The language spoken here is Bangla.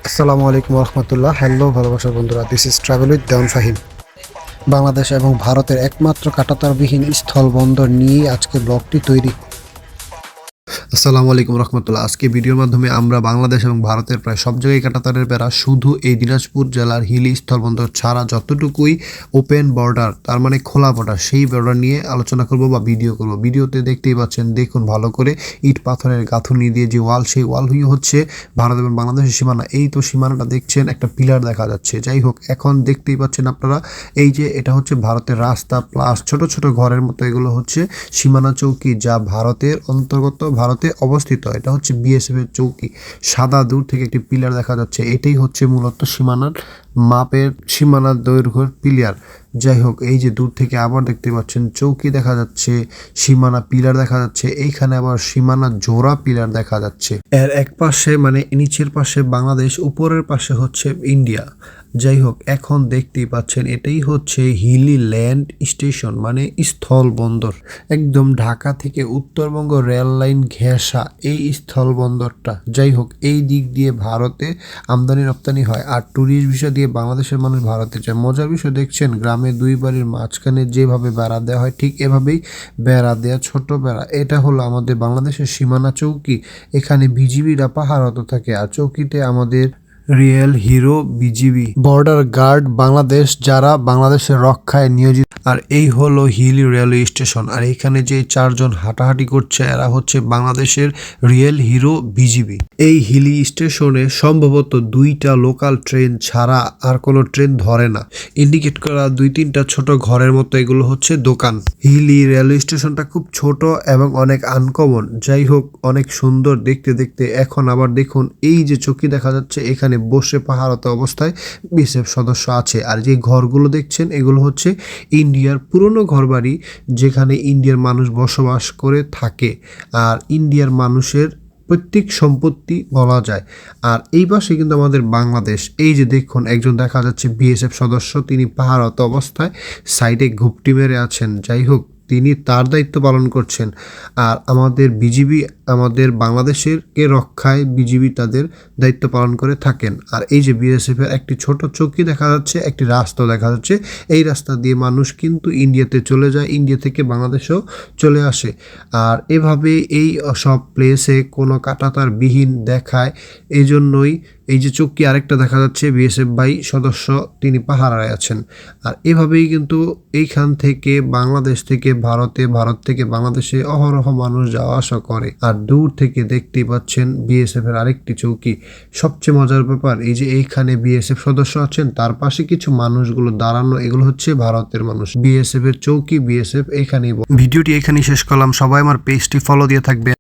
আসসালামু আলাইকুম রহমতুল্লাহ। হ্যালো ভালোবাসার বন্ধুরা, দিস ইজ ট্রাভেল উইথ দেওয়ান ফাহিম। বাংলাদেশ এবং ভারতের একমাত্র কাঁটাতারবিহীন স্থলবন্দর নিয়েই আজকে ব্লগটি তৈরি। আসসালামু আলাইকুম রহমতুল্লাহ। আজকে ভিডিওর মাধ্যমে আমরা বাংলাদেশ এবং ভারতের প্রায় সব জায়গায় কাঁটাতারের বেড়া, শুধু এই দিনাজপুর জেলার হিলি স্থলবন্দর ছাড়া যতটুকুই ওপেন বর্ডার, তার মানে খোলা বর্ডার, সেই বর্ডার নিয়ে আলোচনা করব বা ভিডিও করব। ভিডিওতে দেখতেই পাচ্ছেন, দেখুন ভালো করে, ইট পাথরের গাঁথুনি দিয়ে যে ওয়াল, সেই ওয়াল হচ্ছে ভারত এবং বাংলাদেশের সীমানা। এই তো সীমানাটা দেখছেন, একটা পিলার দেখা যাচ্ছে। যাই হোক, এখন দেখতেই পাচ্ছেন আপনারা, এই যে এটা হচ্ছে ভারতের রাস্তা প্লাস ছোট ছোট ঘরের মতো, এগুলো হচ্ছে সীমানা চৌকি, যা ভারতের অন্তর্গত, ভারতে অবস্থিত। এটা হচ্ছে বিএসএফ এর চৌকি। সাদা দূর থেকে একটি পিলার দেখা যাচ্ছে, এটাই হচ্ছে মূলত সীমানার মাপের, সীমানার দৈর্ঘ্যের পিলার। যাই হোক, এই যে দূর থেকে আবার দেখতে পাচ্ছেন চৌকি দেখা যাচ্ছে, সীমানা পিলার দেখা যাচ্ছে, এইখানে আবার সীমানা জোড়া পিলার দেখা যাচ্ছে। এর এক পাশে মানে নিচের পাশে বাংলাদেশ, উপরের পাশে হচ্ছে ইন্ডিয়া। যাই হোক, এখন দেখতেই পাচ্ছেন এটাই হচ্ছে হিলি ল্যান্ড স্টেশন, মানে স্থল বন্দর। একদম ঢাকা থেকে উত্তরবঙ্গ রেল লাইন ঘেঁষা এই স্থল বন্দরটা। যাই হোক, এই দিক দিয়ে ভারতে আমদানি রপ্তানি হয়, আর ট্যুরিস্ট ভিসা দিয়ে বাংলাদেশের মানুষ ভারতে যায়। মজার বিষয় দেখছেন, গ্রামে দুই বাড়ির মাঝখানে যেভাবে বেড়া দেওয়া হয়, ঠিক এভাবেই বেড়া দেওয়া, ছোট বেড়া। এটা হলো আমাদের বাংলাদেশের সীমানা চৌকি। এখানে বিজিবিরা পাহারারত থাকে, আর চৌকিতে আমাদের real hero BGB border guard Bangladesh, যারা বাংলাদেশের রক্ষায় নিয়োজিত। আর এই হলো হিলি রেলওয়ে স্টেশন, আর এখানে যে চারজন হাঁটাহাঁটি করছে, এরা হচ্ছে বাংলাদেশের রিয়েল হিরো বিজিবি। এই হিলি স্টেশনে সম্ভবত 2টা লোকাল ট্রেন ছাড়া আর কোনো ট্রেন ধরে না। ইন্ডিকেট করা 2-3টা ছোট ঘরের মতো, এগুলো হচ্ছে দোকান। হিলি রেলওয়ে স্টেশনটা খুব ছোট এবং অনেক আনকমন। যাই হোক, অনেক সুন্দর দেখতে দেখতে। এখন আবার দেখুন, এই যে চৌকি দেখা যাচ্ছে, এখানে বসে পাহারত অবস্থায় বিএসএফ সদস্য আছে। আর যে ঘরগুলো দেখছেন, এগুলো হচ্ছে ইন্ডিয়ার পুরনো ঘরবাড়ি, যেখানে ইন্ডিয়ার মানুষ বসবাস করে থাকে, আর ইন্ডিয়ার মানুষের প্রত্যেক সম্পত্তি বলা যায়। আর এই পাশে কিন্তু আমাদের বাংলাদেশ। এই যে দেখুন, একজন দেখা যাচ্ছে বিএসএফ সদস্য, তিনি পাহারত অবস্থায় সাইডে ঘুপটি মেরে আছেন। যাই হোক, তিনি তার দায়িত্ব পালন করছেন। আর আমাদের বিজিবি, আমাদের বাংলাদেশের কে রক্ষায় বিজিবি তাদের দায়িত্ব পালন করে থাকেন। আর এই যে বিএসএফ এর একটি ছোট চৌকি দেখা যাচ্ছে, একটি রাস্তা দেখা যাচ্ছে। এই রাস্তা দিয়ে মানুষ কিন্তু ইন্ডিয়াতে চলে যায়, ইন্ডিয়া থেকে বাংলাদেশেও চলে আসে। আর এভাবে এই সব প্লেসে কোনো কাঁটাতার বিহীন দেখায়। এই জন্যই এই যে চৌকি আরেকটা দেখা যাচ্ছে, বিএসএফ ভাই সদস্য, তিনি পাহারায় আছেন। আর এভাবেই কিন্তু এইখান থেকে বাংলাদেশ থেকে ভারতে, ভারত থেকে বাংলাদেশে অহরহ মানুষ যাওয়া আসা করে। আর দূর থেকে দেখতেই পাচ্ছেন বিএসএফ এর আরেকটি চৌকি। সবচেয়ে মজার ব্যাপার, এই যে এইখানে বিএসএফ সদস্য আছেন, তার পাশে কিছু মানুষগুলো দাঁড়ানো, এগুলো হচ্ছে ভারতের মানুষ। বিএসএফ এর চৌকি, বিএসএফ এখানেই। ভিডিওটি এখানেই শেষ করলাম। সবাই আমার পেজটি ফলো দিয়ে থাকবে।